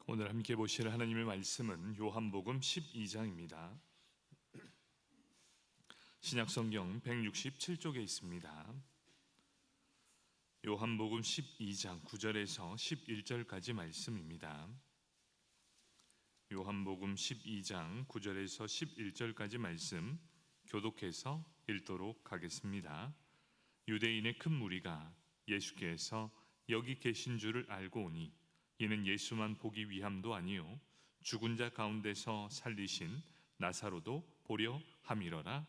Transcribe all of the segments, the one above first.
오늘 함께 보실 하나님의 말씀은 요한복음 12장입니다. 신약성경 167쪽에 있습니다. 요한복음 12장 9절에서 11절까지 말씀입니다. 요한복음 12장 9절에서 11절까지 말씀 교독해서 읽도록 하겠습니다. 유대인의 큰 무리가 예수께서 여기 계신 줄을 알고 오니 이는 예수만 보기 위함도 아니요 죽은 자 가운데서 살리신 나사로도 보려 함이러라.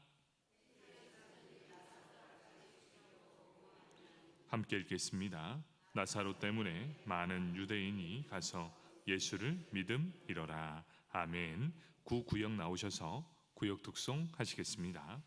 함께 읽겠습니다. 나사로 때문에 많은 유대인이 가서 예수를 믿음이러라. 아멘. 구역 나오셔서 구역 독송 하시겠습니다.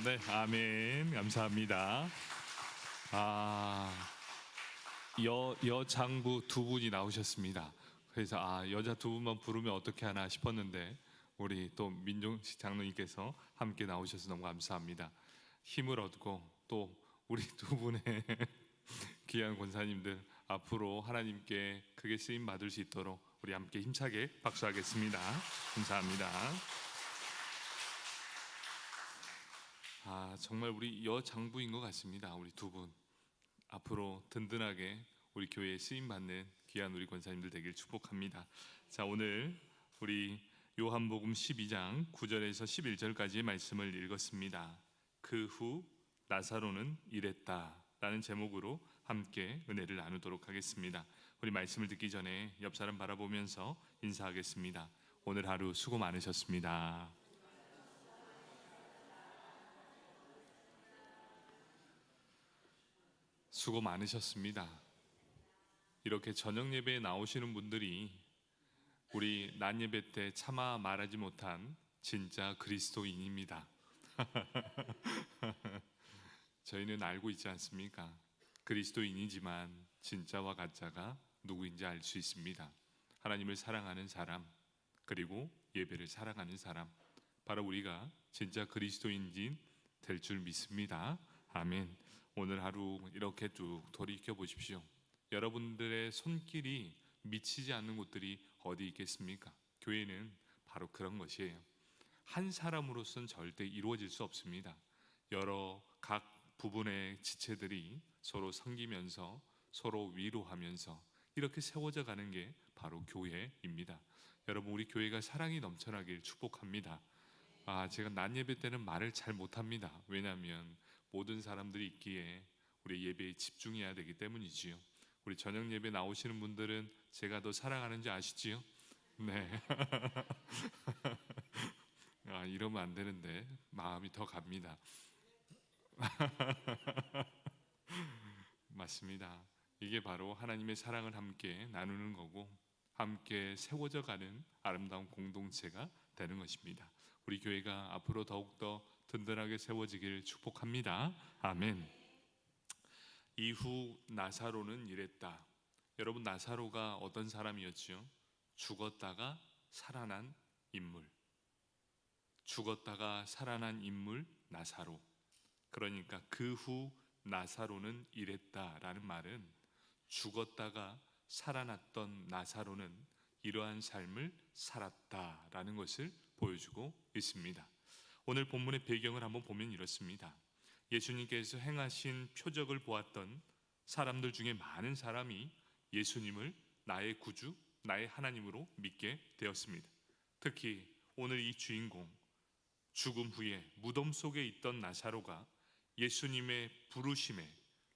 네, 아멘. 감사합니다. 여장부 두 분이 나오셨습니다. 그래서 여자 두 분만 부르면 어떻게 하나 싶었는데 우리 또 민종식 장로님께서 함께 나오셔서 너무 감사합니다. 힘을 얻고 또 우리 두 분의 귀한 권사님들 앞으로 하나님께 크게 쓰임 받을 수 있도록 우리 함께 힘차게 박수하겠습니다. 감사합니다. 정말 우리 여장부인 것 같습니다. 우리 두 분 앞으로 든든하게 우리 교회에 쓰임받는 귀한 우리 권사님들 되길 축복합니다. 자, 오늘 우리 요한복음 12장 9절에서 11절까지의 말씀을 읽었습니다. 그 후 나사로는 이랬다 라는 제목으로 함께 은혜를 나누도록 하겠습니다. 우리 말씀을 듣기 전에 옆 사람 바라보면서 인사하겠습니다. 오늘 하루 수고 많으셨습니다. 수고 많으셨습니다. 이렇게 저녁 예배에 나오시는 분들이 우리 낮 예배 때 차마 말하지 못한 진짜 그리스도인입니다. 저희는 알고 있지 않습니까? 그리스도인이지만 진짜와 가짜가 누구인지 알 수 있습니다. 하나님을 사랑하는 사람, 그리고 예배를 사랑하는 사람, 바로 우리가 진짜 그리스도인인 될 줄 믿습니다. 아멘. 오늘 하루 이렇게 쭉 돌이켜 보십시오. 여러분들의 손길이 미치지 않는 곳들이 어디 있겠습니까? 교회는 바로 그런 것이에요. 한 사람으로서는 절대 이루어질 수 없습니다. 여러 각 부분의 지체들이 서로 섬기면서 서로 위로하면서 이렇게 세워져 가는 게 바로 교회입니다. 여러분, 우리 교회가 사랑이 넘쳐나길 축복합니다. 제가 낮 예배 때는 말을 잘 못합니다. 왜냐하면 모든 사람들이 있기에 우리 예배에 집중해야 되기 때문이지요. 우리 저녁 예배 나오시는 분들은 제가 더 사랑하는지 아시지요? 네. 이러면 안 되는데 마음이 더 갑니다. 맞습니다. 이게 바로 하나님의 사랑을 함께 나누는 거고 함께 세워져 가는 아름다운 공동체가 되는 것입니다. 우리 교회가 앞으로 더욱더 든든하게 세워지길 축복합니다. 아멘. 이후 나사로는 이랬다. 여러분, 나사로가 어떤 사람이었지요? 죽었다가 살아난 인물. 죽었다가 살아난 인물 나사로. 그러니까 그 후 나사로는 이랬다라는 말은 죽었다가 살아났던 나사로는 이러한 삶을 살았다라는 것을 보여주고 있습니다. 오늘 본문의 배경을 한번 보면 이렇습니다. 예수님께서 행하신 표적을 보았던 사람들 중에 많은 사람이 예수님을 나의 구주, 나의 하나님으로 믿게 되었습니다. 특히 오늘 이 주인공, 죽음 후에 무덤 속에 있던 나사로가 예수님의 부르심에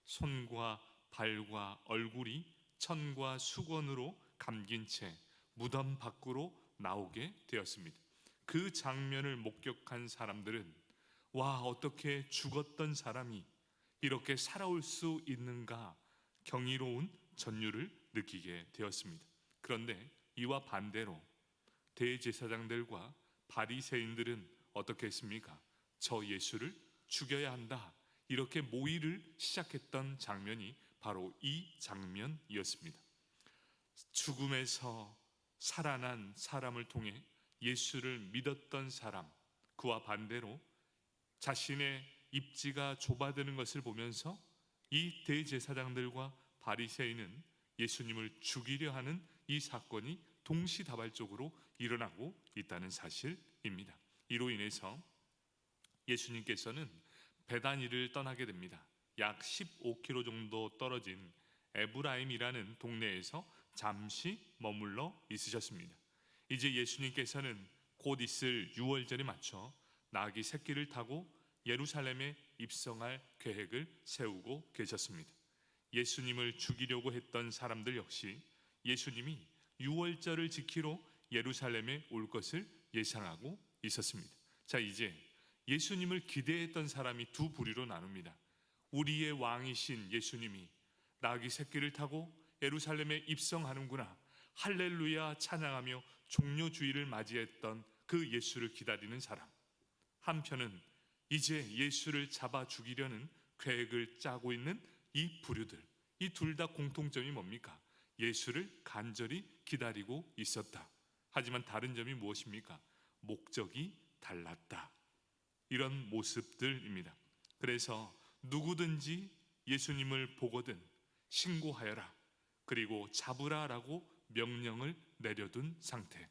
손과 발과 얼굴이 천과 수건으로 감긴 채 무덤 밖으로 나오게 되었습니다. 그 장면을 목격한 사람들은 와, 어떻게 죽었던 사람이 이렇게 살아올 수 있는가 경이로운 전율을 느끼게 되었습니다. 그런데 이와 반대로 대제사장들과 바리새인들은 어떻게 했습니까? 저 예수를 죽여야 한다, 이렇게 모의를 시작했던 장면이 바로 이 장면이었습니다. 죽음에서 살아난 사람을 통해 예수를 믿었던 사람, 그와 반대로 자신의 입지가 좁아드는 것을 보면서 이 대제사장들과 바리새인은 예수님을 죽이려 하는 이 사건이 동시다발적으로 일어나고 있다는 사실입니다. 이로 인해서 예수님께서는 베다니를 떠나게 됩니다. 약 15km 정도 떨어진 에브라임이라는 동네에서 잠시 머물러 있으셨습니다. 이제 예수님께서는 곧 있을 유월절에 맞춰 나귀 새끼를 타고 예루살렘에 입성할 계획을 세우고 계셨습니다. 예수님을 죽이려고 했던 사람들 역시 예수님이 유월절을 지키러 예루살렘에 올 것을 예상하고 있었습니다. 자, 이제 예수님을 기대했던 사람이 두 부류로 나눕니다. 우리의 왕이신 예수님이 나귀 새끼를 타고 예루살렘에 입성하는구나, 할렐루야 찬양하며 종료주의를 맞이했던 그 예수를 기다리는 사람. 한편은 이제 예수를 잡아 죽이려는 계획을 짜고 있는 이 부류들. 이 둘 다 공통점이 뭡니까? 예수를 간절히 기다리고 있었다. 하지만 다른 점이 무엇입니까? 목적이 달랐다. 이런 모습들입니다. 그래서 누구든지 예수님을 보거든 신고하여라, 그리고 잡으라라고 명령을 내려둔 상태.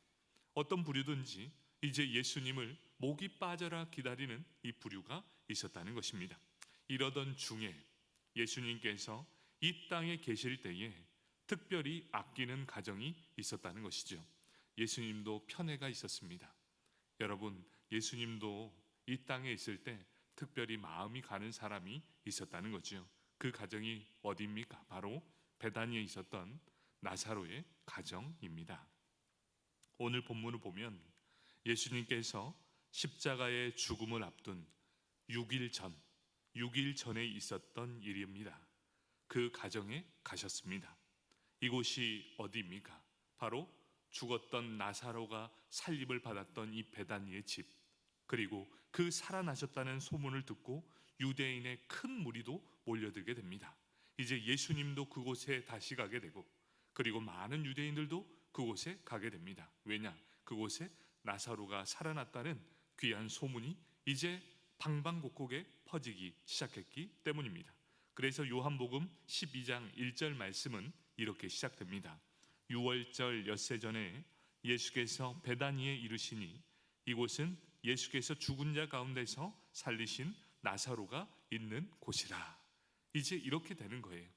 어떤 부류든지 이제 예수님을 목이 빠져라 기다리는 이 부류가 있었다는 것입니다. 이러던 중에 예수님께서 이 땅에 계실 때에 특별히 아끼는 가정이 있었다는 것이죠. 예수님도 편애가 있었습니다. 여러분, 예수님도 이 땅에 있을 때 특별히 마음이 가는 사람이 있었다는 거죠. 그 가정이 어디입니까? 바로 베다니에 있었던 나사로의 가정입니다. 오늘 본문을 보면 예수님께서 십자가의 죽음을 앞둔 6일 전에 있었던 일입니다. 그 가정에 가셨습니다. 이곳이 어디입니까? 바로 죽었던 나사로가 살림을 받았던 이 베다니의 집, 그리고 그 살아나셨다는 소문을 듣고 유대인의 큰 무리도 몰려들게 됩니다. 이제 예수님도 그곳에 다시 가게 되고, 그리고 많은 유대인들도 그곳에 가게 됩니다. 왜냐? 그곳에 나사로가 살아났다는 귀한 소문이 이제 방방곡곡에 퍼지기 시작했기 때문입니다. 그래서 요한복음 12장 1절 말씀은 이렇게 시작됩니다. 6월절 엿새 전에 예수께서 베다니에 이르시니 이곳은 예수께서 죽은 자 가운데서 살리신 나사로가 있는 곳이라. 이제 이렇게 되는 거예요.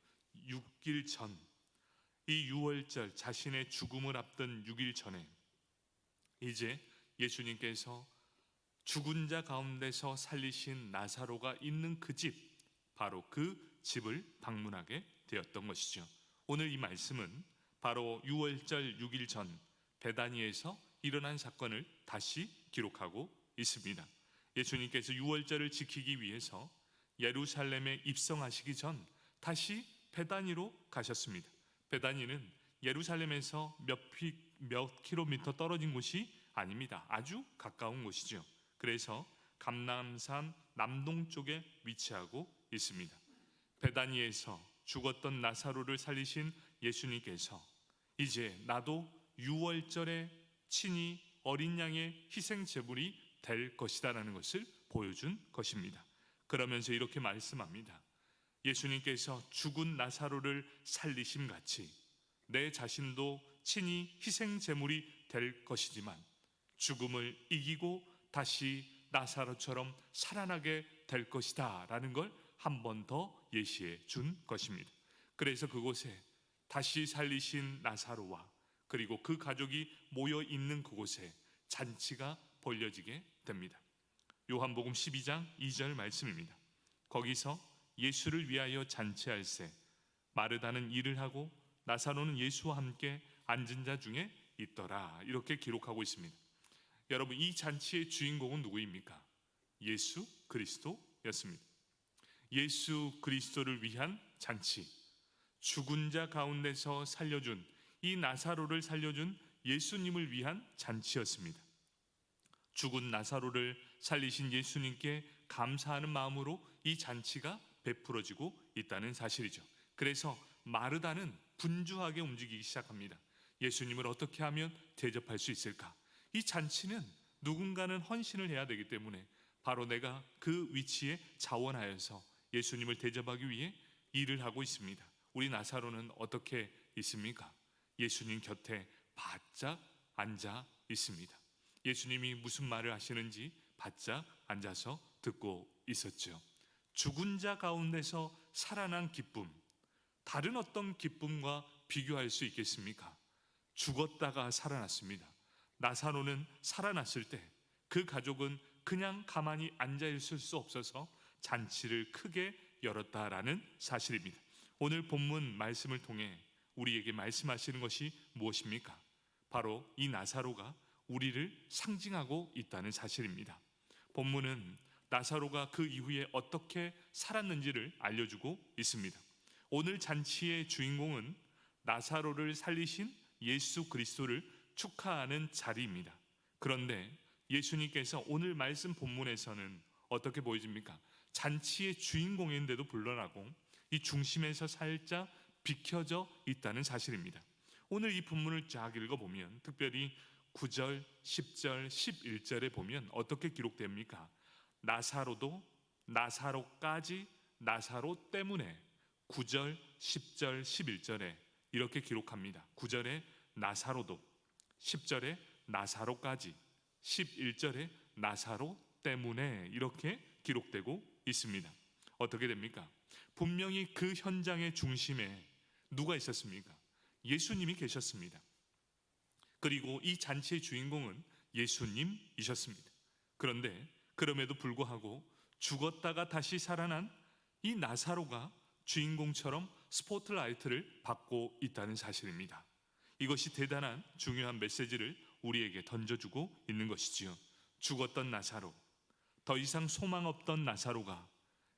6일 전, 이 6월절 자신의 죽음을 앞둔 6일 전에 이제 예수님께서 죽은 자 가운데서 살리신 나사로가 있는 그 집, 바로 그 집을 방문하게 되었던 것이죠. 오늘 이 말씀은 바로 6월절 6일 전 베다니에서 일어난 사건을 다시 기록하고 있습니다. 예수님께서 6월절을 지키기 위해서 예루살렘에 입성하시기 전 다시 베다니로 가셨습니다. 베다니는 예루살렘에서 몇 킬로미터 떨어진 곳이 아닙니다. 아주 가까운 곳이죠. 그래서 감람산 남동쪽에 위치하고 있습니다. 베다니에서 죽었던 나사로를 살리신 예수님께서 이제 나도 6월절에 친히 어린 양의 희생 제물이 될 것이다라는 것을 보여준 것입니다. 그러면서 이렇게 말씀합니다. 예수님께서 죽은 나사로를 살리심 같이 내 자신도 친히 희생 제물이 될 것이지만 죽음을 이기고 다시 나사로처럼 살아나게 될 것이다 라는 걸 한 번 더 예시해 준 것입니다. 그래서 그곳에 다시 살리신 나사로와 그리고 그 가족이 모여 있는 그곳에 잔치가 벌려지게 됩니다. 요한복음 12장 2절 말씀입니다. 거기서 예수를 위하여 잔치할세 마르다는 일을 하고 나사로는 예수와 함께 앉은 자 중에 있더라. 이렇게 기록하고 있습니다. 여러분, 이 잔치의 주인공은 누구입니까? 예수 그리스도였습니다. 예수 그리스도를 위한 잔치, 죽은 자 가운데서 살려준 이 나사로를 살려준 예수님을 위한 잔치였습니다. 죽은 나사로를 살리신 예수님께 감사하는 마음으로 이 잔치가 베풀어지고 있다는 사실이죠. 그래서 마르다는 분주하게 움직이기 시작합니다. 예수님을 어떻게 하면 대접할 수 있을까? 이 잔치는 누군가는 헌신을 해야 되기 때문에 바로 내가 그 위치에 자원하여서 예수님을 대접하기 위해 일을 하고 있습니다. 우리 나사로는 어떻게 있습니까? 예수님 곁에 바짝 앉아 있습니다. 예수님이 무슨 말을 하시는지 바짝 앉아서 듣고 있었죠. 죽은 자 가운데서 살아난 기쁨, 다른 어떤 기쁨과 비교할 수 있겠습니까? 죽었다가 살아났습니다. 나사로는 살아났을 때 그 가족은 그냥 가만히 앉아 있을 수 없어서 잔치를 크게 열었다라는 사실입니다. 오늘 본문 말씀을 통해 우리에게 말씀하시는 것이 무엇입니까? 바로 이 나사로가 우리를 상징하고 있다는 사실입니다. 본문은 나사로가 그 이후에 어떻게 살았는지를 알려주고 있습니다. 오늘 잔치의 주인공은 나사로를 살리신 예수 그리스도를 축하하는 자리입니다. 그런데 예수님께서 오늘 말씀 본문에서는 어떻게 보여집니까? 잔치의 주인공인데도 불구하고 이 중심에서 살짝 비켜져 있다는 사실입니다. 오늘 이 본문을 쫙 읽어보면 특별히 9절, 10절, 11절에 보면 어떻게 기록됩니까? 나사로도 나사로까지 나사로 때문에 9절, 10절, 11절에 이렇게 기록합니다. 9절에 나사로도, 10절에 나사로까지, 11절에 나사로 때문에 이렇게 기록되고 있습니다. 어떻게 됩니까? 분명히 그 현장의 중심에 누가 있었습니까? 예수님이 계셨습니다. 그리고 이 잔치의 주인공은 예수님이셨습니다. 그런데 그럼에도 불구하고 죽었다가 다시 살아난 이 나사로가 주인공처럼 스포트라이트를 받고 있다는 사실입니다. 이것이 대단한 중요한 메시지를 우리에게 던져주고 있는 것이지요. 죽었던 나사로, 더 이상 소망 없던 나사로가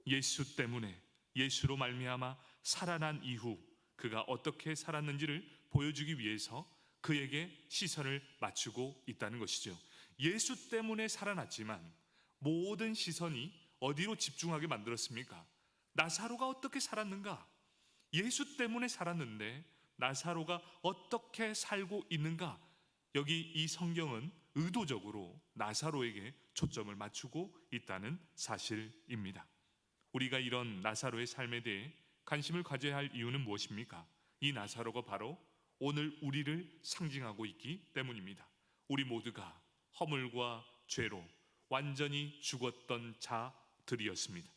예수 때문에, 예수로 말미암아 살아난 이후 그가 어떻게 살았는지를 보여주기 위해서 그에게 시선을 맞추고 있다는 것이죠. 예수 때문에 살아났지만 모든 시선이 어디로 집중하게 만들었습니까? 나사로가 어떻게 살았는가? 예수 때문에 살았는데 나사로가 어떻게 살고 있는가, 여기 이 성경은 의도적으로 나사로에게 초점을 맞추고 있다는 사실입니다. 우리가 이런 나사로의 삶에 대해 관심을 가져야 할 이유는 무엇입니까? 이 나사로가 바로 오늘 우리를 상징하고 있기 때문입니다. 우리 모두가 허물과 죄로 완전히 죽었던 자들이었습니다.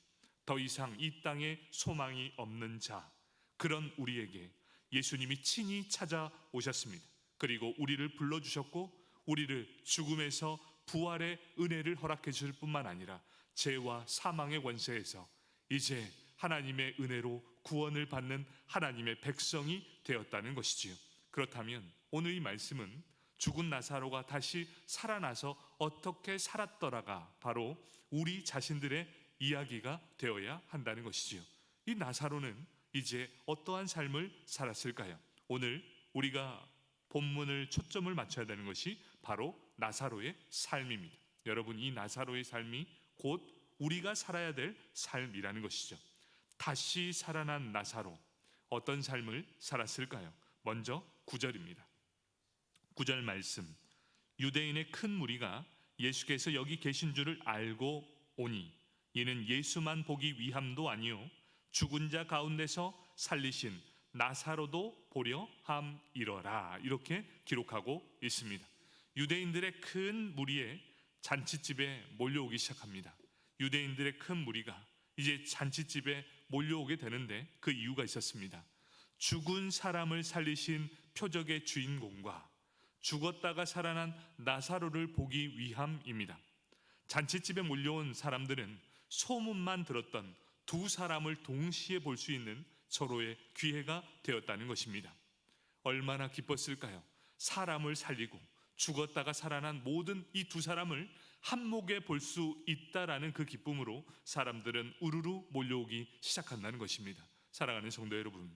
더 이상 이 땅에 소망이 없는 자, 그런 우리에게 예수님이 친히 찾아오셨습니다. 그리고 우리를 불러주셨고 우리를 죽음에서 부활의 은혜를 허락해 주실 뿐만 아니라 죄와 사망의 권세에서 이제 하나님의 은혜로 구원을 받는 하나님의 백성이 되었다는 것이지요. 그렇다면 오늘 이 말씀은 죽은 나사로가 다시 살아나서 어떻게 살았더라가 바로 우리 자신들의 이야기가 되어야 한다는 것이지요. 이 나사로는 이제 어떠한 삶을 살았을까요? 오늘 우리가 본문을 초점을 맞춰야 되는 것이 바로 나사로의 삶입니다. 여러분, 이 나사로의 삶이 곧 우리가 살아야 될 삶이라는 것이죠. 다시 살아난 나사로, 어떤 삶을 살았을까요? 먼저 9절입니다. 9절 말씀, 유대인의 큰 무리가 예수께서 여기 계신 줄을 알고 오니 이는 예수만 보기 위함도 아니요 죽은 자 가운데서 살리신 나사로도 보려 함이러라, 이렇게 기록하고 있습니다. 유대인들의 큰 무리에 잔치집에 몰려오기 시작합니다. 유대인들의 큰 무리가 이제 잔치집에 몰려오게 되는데 그 이유가 있었습니다. 죽은 사람을 살리신 표적의 주인공과 죽었다가 살아난 나사로를 보기 위함입니다. 잔치집에 몰려온 사람들은 소문만 들었던 두 사람을 동시에 볼 수 있는 서로의 기회가 되었다는 것입니다. 얼마나 기뻤을까요? 사람을 살리고 죽었다가 살아난 모든 이 두 사람을 한목에 볼 수 있다라는 그 기쁨으로 사람들은 우르르 몰려오기 시작한다는 것입니다. 사랑하는 성도 여러분,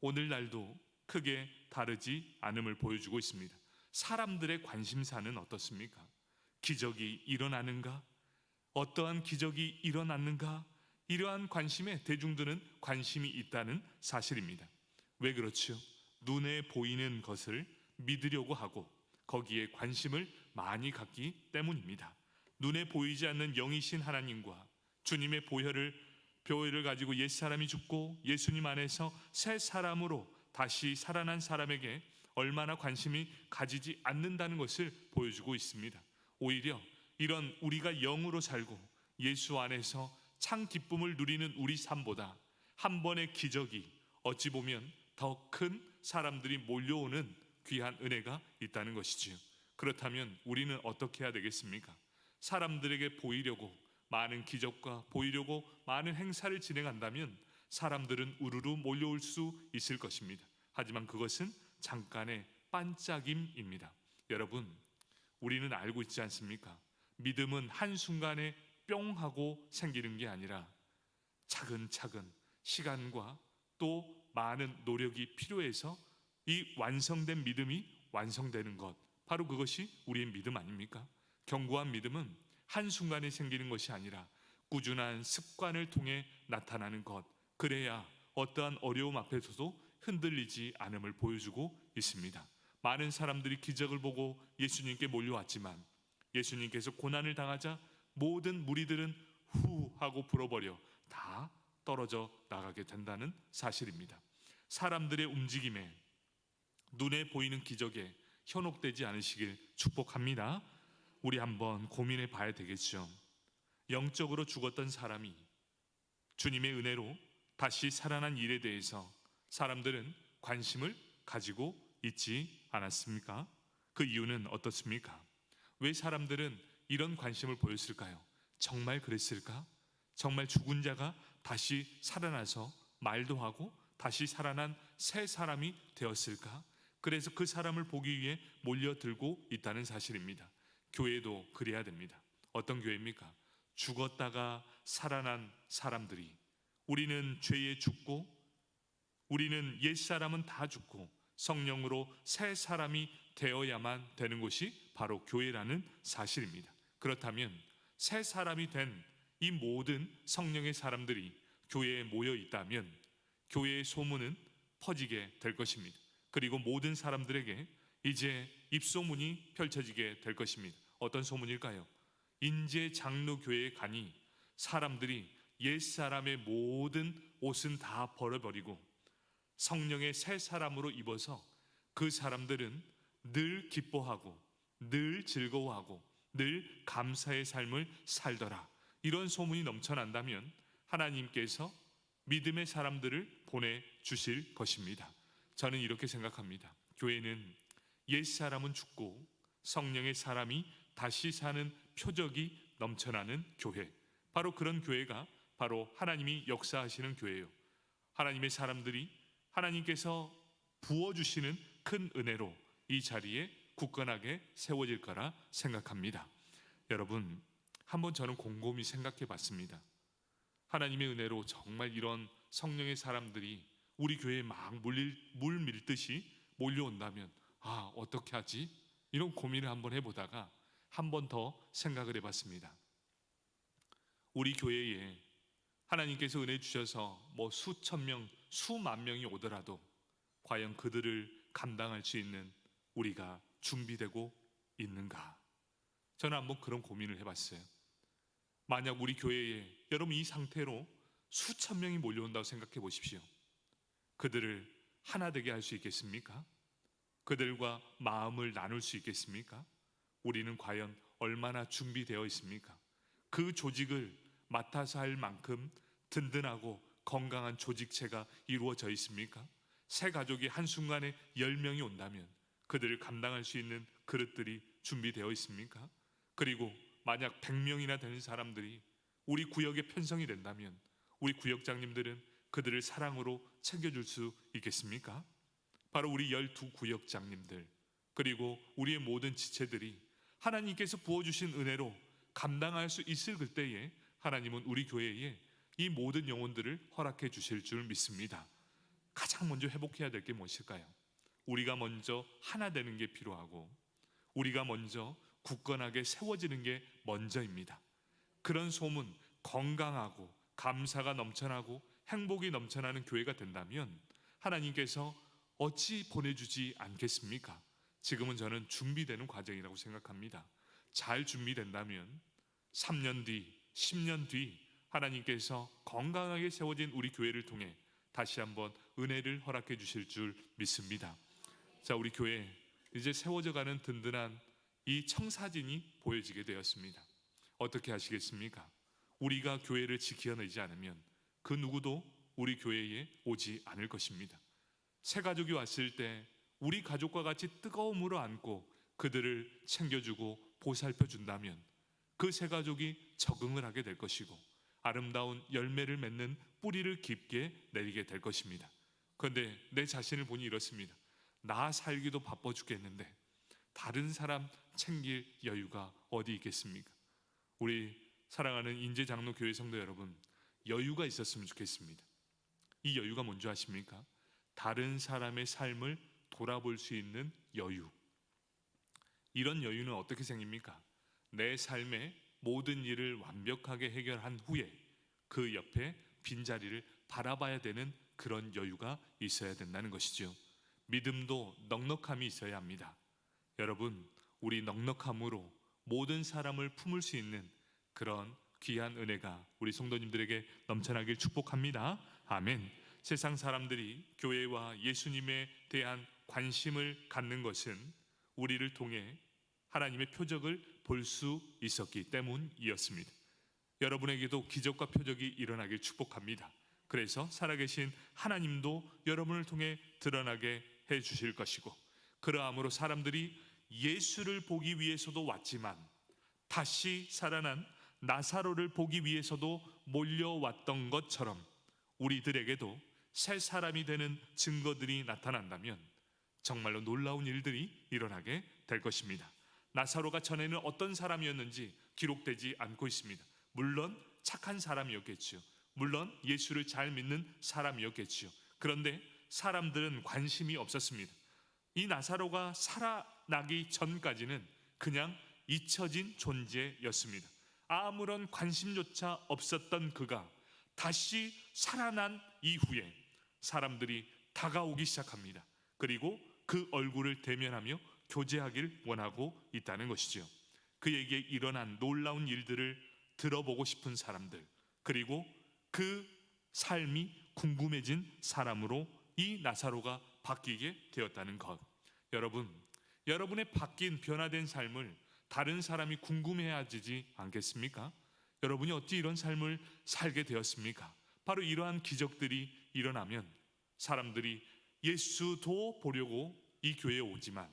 오늘날도 크게 다르지 않음을 보여주고 있습니다. 사람들의 관심사는 어떻습니까? 기적이 일어나는가? 어떠한 기적이 일어났는가? 이러한 관심에 대중들은 관심이 있다는 사실입니다. 왜 그렇죠? 눈에 보이는 것을 믿으려고 하고 거기에 관심을 많이 갖기 때문입니다. 눈에 보이지 않는 영이신 하나님과 주님의 보혈을 가지고 옛사람이 죽고 예수님 안에서 새 사람으로 다시 살아난 사람에게 얼마나 관심이 가지지 않는다는 것을 보여주고 있습니다. 오히려 이런 우리가 영으로 살고 예수 안에서 참 기쁨을 누리는 우리 삶보다 한 번의 기적이 어찌 보면 더 큰 사람들이 몰려오는 귀한 은혜가 있다는 것이지요. 그렇다면 우리는 어떻게 해야 되겠습니까? 사람들에게 보이려고 많은 기적과 보이려고 많은 행사를 진행한다면 사람들은 우르르 몰려올 수 있을 것입니다. 하지만 그것은 잠깐의 반짝임입니다. 여러분, 우리는 알고 있지 않습니까? 믿음은 한순간에 뿅 하고 생기는 게 아니라 차근차근 시간과 또 많은 노력이 필요해서 이 완성된 믿음이 완성되는 것, 바로 그것이 우리의 믿음 아닙니까? 견고한 믿음은 한순간에 생기는 것이 아니라 꾸준한 습관을 통해 나타나는 것, 그래야 어떠한 어려움 앞에서도 흔들리지 않음을 보여주고 있습니다. 많은 사람들이 기적을 보고 예수님께 몰려왔지만 예수님께서 고난을 당하자 모든 무리들은 후 하고 불어버려 다 떨어져 나가게 된다는 사실입니다. 사람들의 움직임에 눈에 보이는 기적에 현혹되지 않으시길 축복합니다. 우리 한번 고민해 봐야 되겠죠. 영적으로 죽었던 사람이 주님의 은혜로 다시 살아난 일에 대해서 사람들은 관심을 가지고 있지 않았습니까? 그 이유는 어떻습니까? 왜 사람들은 이런 관심을 보였을까요? 정말 그랬을까? 정말 죽은 자가 다시 살아나서 말도 하고 다시 살아난 새 사람이 되었을까? 그래서 그 사람을 보기 위해 몰려들고 있다는 사실입니다. 교회도 그래야 됩니다. 어떤 교회입니까? 죽었다가 살아난 사람들이, 우리는 죄에 죽고 우리는 옛사람은 다 죽고 성령으로 새 사람이 되어야만 되는 곳이 바로 교회라는 사실입니다. 그렇다면 새 사람이 된 이 모든 성령의 사람들이 교회에 모여 있다면 교회의 소문은 퍼지게 될 것입니다. 그리고 모든 사람들에게 이제 입소문이 펼쳐지게 될 것입니다. 어떤 소문일까요? 인제 장로교회에 가니 사람들이 옛사람의 모든 옷은 다 버려버리고 성령의 새 사람으로 입어서 그 사람들은 늘 기뻐하고 늘 즐거워하고 늘 감사의 삶을 살더라. 이런 소문이 넘쳐난다면 하나님께서 믿음의 사람들을 보내주실 것입니다. 저는 이렇게 생각합니다. 교회는 옛사람은 죽고 성령의 사람이 다시 사는 표적이 넘쳐나는 교회, 바로 그런 교회가 바로 하나님이 역사하시는 교회예요. 하나님의 사람들이 하나님께서 부어주시는 큰 은혜로 이 자리에 굳건하게 세워질 거라 생각합니다. 여러분, 한번 저는 곰곰이 생각해 봤습니다. 하나님의 은혜로 정말 이런 성령의 사람들이 우리 교회에 막 물 밀듯이 몰려온다면 어떻게 하지? 이런 고민을 한번 해보다가 한 번 더 생각을 해봤습니다. 우리 교회에 하나님께서 은혜 주셔서 수천 명, 수만 명이 오더라도 과연 그들을 감당할 수 있는 우리가 준비되고 있는가? 저는 한번 그런 고민을 해봤어요. 만약 우리 교회에 여러분 이 상태로 수천 명이 몰려온다고 생각해 보십시오. 그들을 하나 되게 할 수 있겠습니까? 그들과 마음을 나눌 수 있겠습니까? 우리는 과연 얼마나 준비되어 있습니까? 그 조직을 맡아서 할 만큼 든든하고 건강한 조직체가 이루어져 있습니까? 새 가족이 한순간에 10명이 온다면 그들을 감당할 수 있는 그릇들이 준비되어 있습니까? 그리고 만약 100명이나 되는 사람들이 우리 구역에 편성이 된다면 우리 구역장님들은 그들을 사랑으로 챙겨줄 수 있겠습니까? 바로 우리 12구역장님들 그리고 우리의 모든 지체들이 하나님께서 부어주신 은혜로 감당할 수 있을 그때에 하나님은 우리 교회에 이 모든 영혼들을 허락해 주실 줄 믿습니다. 가장 먼저 회복해야 될 게 무엇일까요? 우리가 먼저 하나 되는 게 필요하고 우리가 먼저 굳건하게 세워지는 게 먼저입니다. 그런 소문, 건강하고 감사가 넘쳐나고 행복이 넘쳐나는 교회가 된다면 하나님께서 어찌 보내주지 않겠습니까? 지금은 저는 준비되는 과정이라고 생각합니다. 잘 준비된다면 3년 뒤, 10년 뒤 하나님께서 건강하게 세워진 우리 교회를 통해 다시 한번 은혜를 허락해 주실 줄 믿습니다. 자, 우리 교회 이제 세워져가는 든든한 이 청사진이 보여지게 되었습니다. 어떻게 하시겠습니까? 우리가 교회를 지켜내지 않으면 그 누구도 우리 교회에 오지 않을 것입니다. 새 가족이 왔을 때 우리 가족과 같이 뜨거움으로 안고 그들을 챙겨주고 보살펴 준다면 그 새 가족이 적응을 하게 될 것이고 아름다운 열매를 맺는 뿌리를 깊게 내리게 될 것입니다. 그런데 내 자신을 보니 이렇습니다. 나 살기도 바빠 죽겠는데 다른 사람 챙길 여유가 어디 있겠습니까? 우리 사랑하는 인제장로교회 성도 여러분, 여유가 있었으면 좋겠습니다. 이 여유가 뭔지 아십니까? 다른 사람의 삶을 돌아볼 수 있는 여유. 이런 여유는 어떻게 생깁니까? 내 삶의 모든 일을 완벽하게 해결한 후에 그 옆에 빈자리를 바라봐야 되는 그런 여유가 있어야 된다는 것이죠. 믿음도 넉넉함이 있어야 합니다. 여러분, 우리 넉넉함으로 모든 사람을 품을 수 있는 그런 귀한 은혜가 우리 성도님들에게 넘쳐나길 축복합니다. 아멘. 세상 사람들이 교회와 예수님에 대한 관심을 갖는 것은 우리를 통해 하나님의 표적을 볼 수 있었기 때문이었습니다. 여러분에게도 기적과 표적이 일어나길 축복합니다. 그래서 살아계신 하나님도 여러분을 통해 드러나게 해 주실 것이고, 그러함으로 사람들이 예수를 보기 위해서도 왔지만 다시 살아난 나사로를 보기 위해서도 몰려왔던 것처럼 우리들에게도 새 사람이 되는 증거들이 나타난다면 정말로 놀라운 일들이 일어나게 될 것입니다. 나사로가 전에는 어떤 사람이었는지 기록되지 않고 있습니다. 물론 착한 사람이었겠죠. 물론 예수를 잘 믿는 사람이었겠죠. 그런데 사람들은 관심이 없었습니다. 이 나사로가 살아나기 전까지는 그냥 잊혀진 존재였습니다. 아무런 관심조차 없었던 그가 다시 살아난 이후에 사람들이 다가오기 시작합니다. 그리고 그 얼굴을 대면하며 교제하길 원하고 있다는 것이죠. 그에게 일어난 놀라운 일들을 들어보고 싶은 사람들, 그리고 그 삶이 궁금해진 사람으로 이 나사로가 바뀌게 되었다는 것. 여러분, 여러분의 바뀐 변화된 삶을 다른 사람이 궁금해하지 않겠습니까? 여러분이 어찌 이런 삶을 살게 되었습니까? 바로 이러한 기적들이 일어나면 사람들이 예수도 보려고 이 교회에 오지만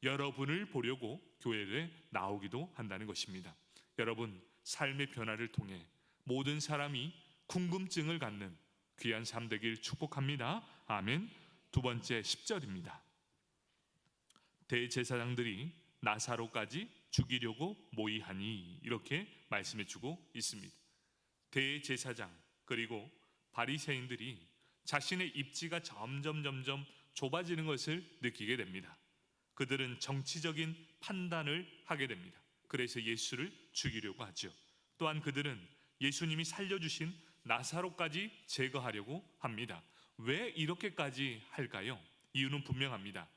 여러분을 보려고 교회에 나오기도 한다는 것입니다. 여러분, 삶의 변화를 통해 모든 사람이 궁금증을 갖는 귀한 삶 되길 축복합니다. 아멘. 두 번째 10절입니다. 대제사장들이 나사로까지 죽이려고 모의하니, 이렇게 말씀해 주고 있습니다. 대제사장 그리고 바리새인들이 자신의 입지가 점점 좁아지는 것을 느끼게 됩니다. 그들은 정치적인 판단을 하게 됩니다. 그래서 예수를 죽이려고 하죠. 또한 그들은 예수님이 살려주신 나사로까지 제거하려고 합니다. 왜 이렇게까지 할까요? 이유는 분명합니다.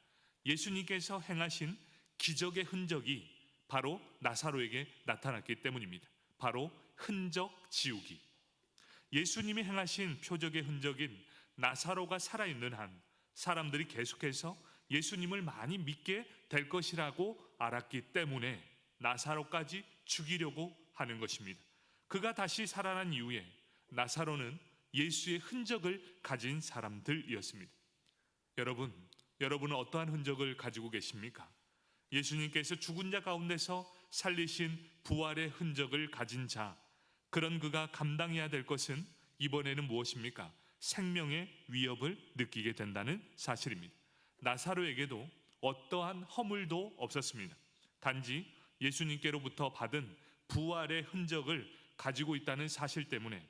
예수님께서 행하신 기적의 흔적이 바로 나사로에게 나타났기 때문입니다. 바로 흔적 지우기. 예수님이 행하신 표적의 흔적인 나사로가 살아있는 한 사람들이 계속해서 예수님을 많이 믿게 될 것이라고 알았기 때문에 나사로까지 죽이려고 하는 것입니다. 그가 다시 살아난 이후에 나사로는 예수의 흔적을 가진 사람들이었습니다. 여러분은 어떠한 흔적을 가지고 계십니까? 예수님께서 죽은 자 가운데서 살리신 부활의 흔적을 가진 자, 그런 그가 감당해야 될 것은 이번에는 무엇입니까? 생명의 위협을 느끼게 된다는 사실입니다. 나사로에게도 어떠한 허물도 없었습니다. 단지 예수님께로부터 받은 부활의 흔적을 가지고 있다는 사실 때문에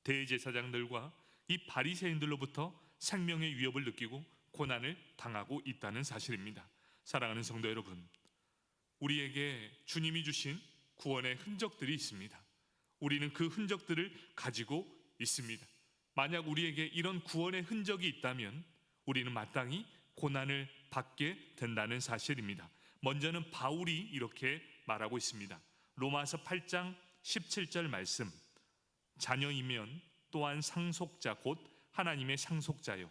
대제사장들과 이 바리새인들로부터 생명의 위협을 느끼고 고난을 당하고 있다는 사실입니다. 사랑하는 성도 여러분, 우리에게 주님이 주신 구원의 흔적들이 있습니다. 우리는 그 흔적들을 가지고 있습니다. 만약 우리에게 이런 구원의 흔적이 있다면 우리는 마땅히 고난을 받게 된다는 사실입니다. 먼저는 바울이 이렇게 말하고 있습니다. 로마서 8장 17절 말씀, 자녀이면 또한 상속자 곧 하나님의 상속자요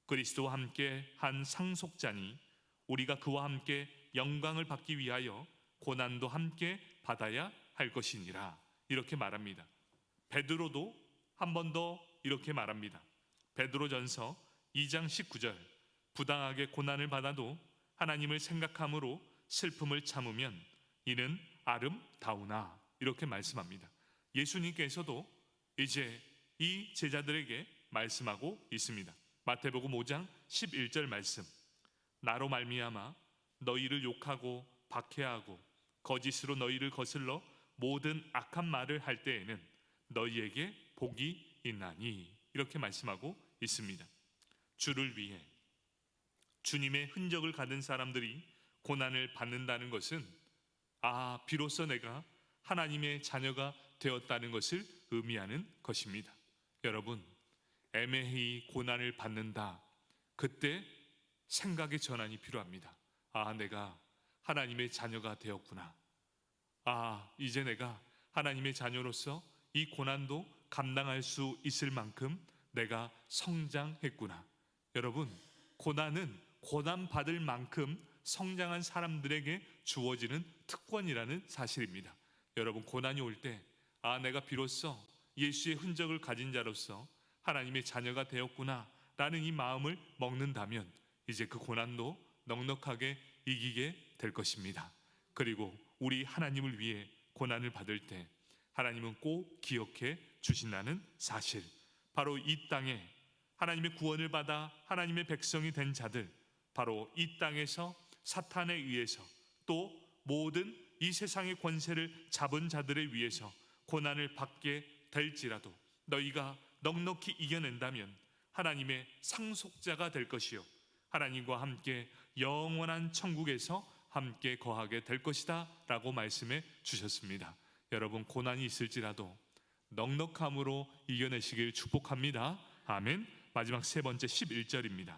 그리스도와 함께 한 상속자니 우리가 그와 함께 영광을 받기 위하여 고난도 함께 받아야 할 것이니라, 이렇게 말합니다. 베드로도 한 번 더 이렇게 말합니다. 베드로전서 2장 19절, 부당하게 고난을 받아도 하나님을 생각함으로 슬픔을 참으면 이는 아름다우나, 이렇게 말씀합니다. 예수님께서도 이제 이 제자들에게 말씀하고 있습니다. 마태복음 5장 11절 말씀, 나로 말미암아 너희를 욕하고 박해하고 거짓으로 너희를 거슬러 모든 악한 말을 할 때에는 너희에게 복이 있나니, 이렇게 말씀하고 있습니다. 주를 위해 주님의 흔적을 가진 사람들이 고난을 받는다는 것은 비로소 내가 하나님의 자녀가 되었다는 것을 의미하는 것입니다. 여러분, 애매히 고난을 받는다, 그때 생각의 전환이 필요합니다. 내가 하나님의 자녀가 되었구나. 이제 내가 하나님의 자녀로서 이 고난도 감당할 수 있을 만큼 내가 성장했구나. 여러분, 고난은 고난 받을 만큼 성장한 사람들에게 주어지는 특권이라는 사실입니다. 여러분, 고난이 올 때 내가 비로소 예수의 흔적을 가진 자로서 하나님의 자녀가 되었구나 라는 이 마음을 먹는다면 이제 그 고난도 넉넉하게 이기게 될 것입니다. 그리고 우리 하나님을 위해 고난을 받을 때 하나님은 꼭 기억해 주신다는 사실, 바로 이 땅에 하나님의 구원을 받아 하나님의 백성이 된 자들, 바로 이 땅에서 사탄에 의해서 또 모든 이 세상의 권세를 잡은 자들에 의해서 고난을 받게 될지라도 너희가 넉넉히 이겨낸다면 하나님의 상속자가 될 것이요 하나님과 함께 영원한 천국에서 함께 거하게 될 것이다 라고 말씀해 주셨습니다. 여러분, 고난이 있을지라도 넉넉함으로 이겨내시길 축복합니다. 아멘. 마지막 세 번째 11절입니다.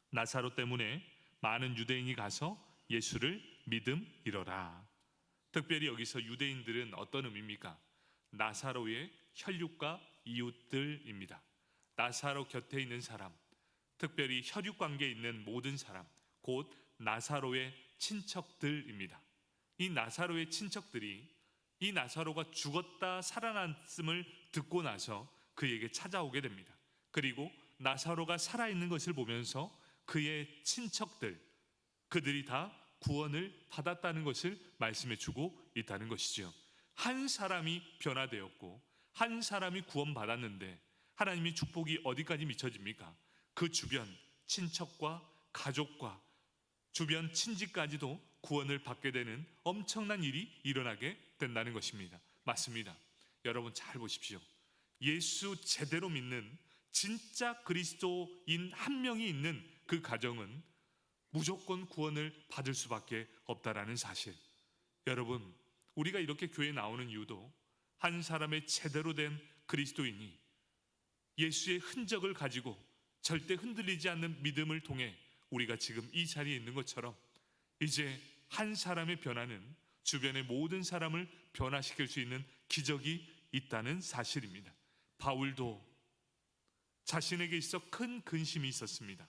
나사로 때문에 많은 유대인이 가서 예수를 믿음이러라. 특별히 여기서 유대인들은 어떤 의미입니까? 나사로의 혈육과 이웃들입니다. 나사로 곁에 있는 사람, 특별히 혈육 관계에 있는 모든 사람, 곧 나사로의 친척들입니다. 이 나사로의 친척들이 이 나사로가 죽었다 살아났음을 듣고 나서 그에게 찾아오게 됩니다. 그리고 나사로가 살아있는 것을 보면서 그의 친척들, 그들이 다 구원을 받았다는 것을 말씀해 주고 있다는 것이죠. 한 사람이 변화되었고 한 사람이 구원받았는데 하나님의 축복이 어디까지 미쳐집니까? 그 주변 친척과 가족과 주변 친지까지도 구원을 받게 되는 엄청난 일이 일어나게 된다는 것입니다. 맞습니다. 여러분 잘 보십시오. 예수 제대로 믿는 진짜 그리스도인 한 명이 있는 그 가정은 무조건 구원을 받을 수밖에 없다라는 사실. 여러분, 우리가 이렇게 교회에 나오는 이유도 한 사람의 제대로 된 그리스도인이 예수의 흔적을 가지고 절대 흔들리지 않는 믿음을 통해 우리가 지금 이 자리에 있는 것처럼 이제 한 사람의 변화는 주변의 모든 사람을 변화시킬 수 있는 기적이 있다는 사실입니다. 바울도 자신에게 있어 큰 근심이 있었습니다.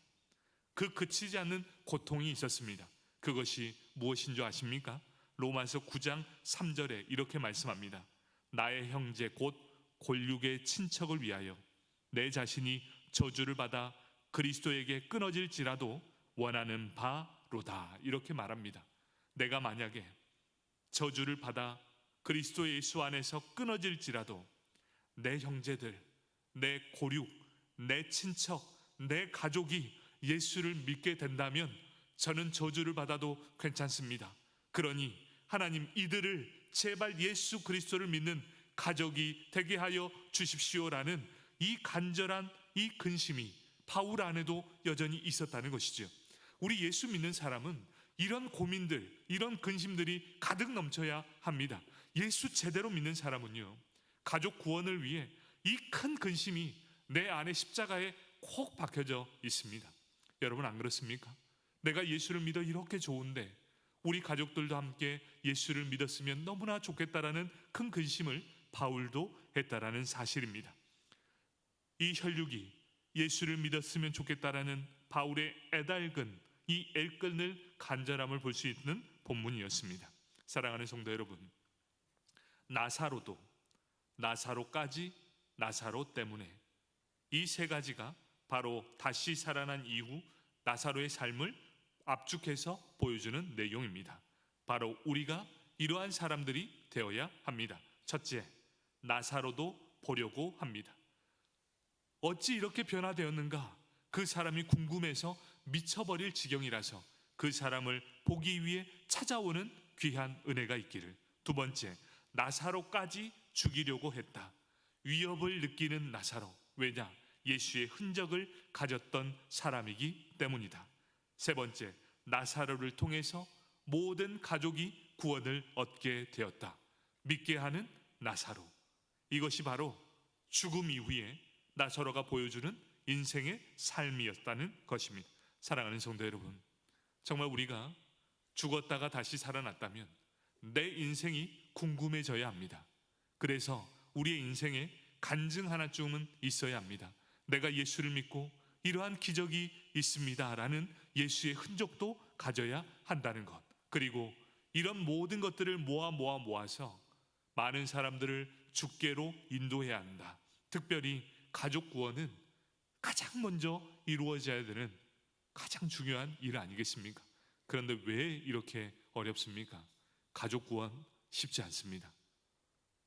그 그치지 않는 고통이 있었습니다. 그것이 무엇인 줄 아십니까? 로마서 9장 3절에 이렇게 말씀합니다. 나의 형제 곧 골육의 친척을 위하여 내 자신이 저주를 받아 그리스도에게 끊어질지라도 원하는 바로다. 이렇게 말합니다. 내가 만약에 저주를 받아 그리스도 예수 안에서 끊어질지라도 내 형제들, 내 고륙, 내 친척, 내 가족이 예수를 믿게 된다면 저는 저주를 받아도 괜찮습니다. 그러니 하나님 이들을 제발 예수 그리스도를 믿는 가족이 되게 하여 주십시오라는 이 간절한 이 근심이 바울 안에도 여전히 있었다는 것이죠. 우리 예수 믿는 사람은 이런 고민들, 이런 근심들이 가득 넘쳐야 합니다. 예수 제대로 믿는 사람은요, 가족 구원을 위해 이 큰 근심이 내 안에 십자가에 콕 박혀져 있습니다. 여러분 안 그렇습니까? 내가 예수를 믿어 이렇게 좋은데 우리 가족들도 함께 예수를 믿었으면 너무나 좋겠다라는 큰 근심을 바울도 했다라는 사실입니다. 이 혈육이 예수를 믿었으면 좋겠다라는 바울의 애달근 이 애끓는 간절함을 볼 수 있는 본문이었습니다. 사랑하는 성도 여러분, 나사로도, 나사로까지, 나사로 때문에 이 세 가지가 바로 다시 살아난 이후 나사로의 삶을 압축해서 보여주는 내용입니다. 바로 우리가 이러한 사람들이 되어야 합니다. 첫째, 나사로도 보려고 합니다. 어찌 이렇게 변화되었는가? 그 사람이 궁금해서 미쳐버릴 지경이라서 그 사람을 보기 위해 찾아오는 귀한 은혜가 있기를. 두 번째, 나사로까지 죽이려고 했다. 위협을 느끼는 나사로. 왜냐? 예수의 흔적을 가졌던 사람이기 때문이다. 세 번째, 나사로를 통해서 모든 가족이 구원을 얻게 되었다. 믿게 하는 나사로. 이것이 바로 죽음 이후에 나사로가 보여주는 인생의 삶이었다는 것입니다. 사랑하는 성도 여러분, 정말 우리가 죽었다가 다시 살아났다면 내 인생이 궁금해져야 합니다. 그래서 우리의 인생에 간증 하나쯤은 있어야 합니다. 내가 예수를 믿고 이러한 기적이 있습니다라는 예수의 흔적도 가져야 한다는 것. 그리고 이런 모든 것들을 모아서 많은 사람들을 주께로 인도해야 한다. 특별히 가족 구원은 가장 먼저 이루어져야 되는 가장 중요한 일 아니겠습니까? 그런데 왜 이렇게 어렵습니까? 가족 구원 쉽지 않습니다.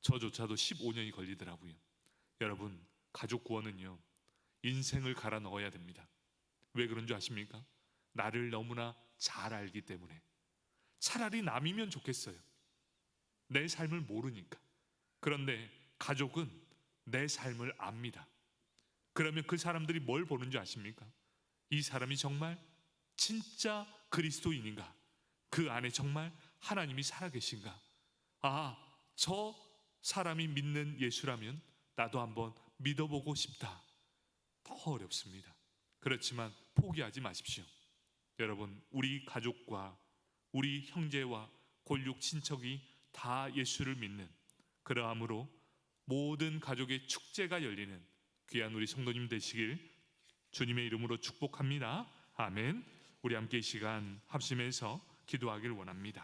저조차도 15년이 걸리더라고요. 여러분, 가족 구원은요, 인생을 갈아 넣어야 됩니다. 왜 그런 줄 아십니까? 나를 너무나 잘 알기 때문에. 차라리 남이면 좋겠어요. 내 삶을 모르니까. 그런데 가족은 내 삶을 압니다. 그러면 그 사람들이 뭘 보는 줄 아십니까? 이 사람이 정말 진짜 그리스도인인가? 그 안에 정말 하나님이 살아계신가? 아, 저 사람이 믿는 예수라면 나도 한번 믿어보고 싶다. 더 어렵습니다. 그렇지만 포기하지 마십시오. 여러분, 우리 가족과 우리 형제와 골육 친척이 다 예수를 믿는, 그러함으로 모든 가족의 축제가 열리는 귀한 우리 성도님 되시길 주님의 이름으로 축복합니다. 아멘. 우리 함께 이 시간 합심해서 기도하길 원합니다.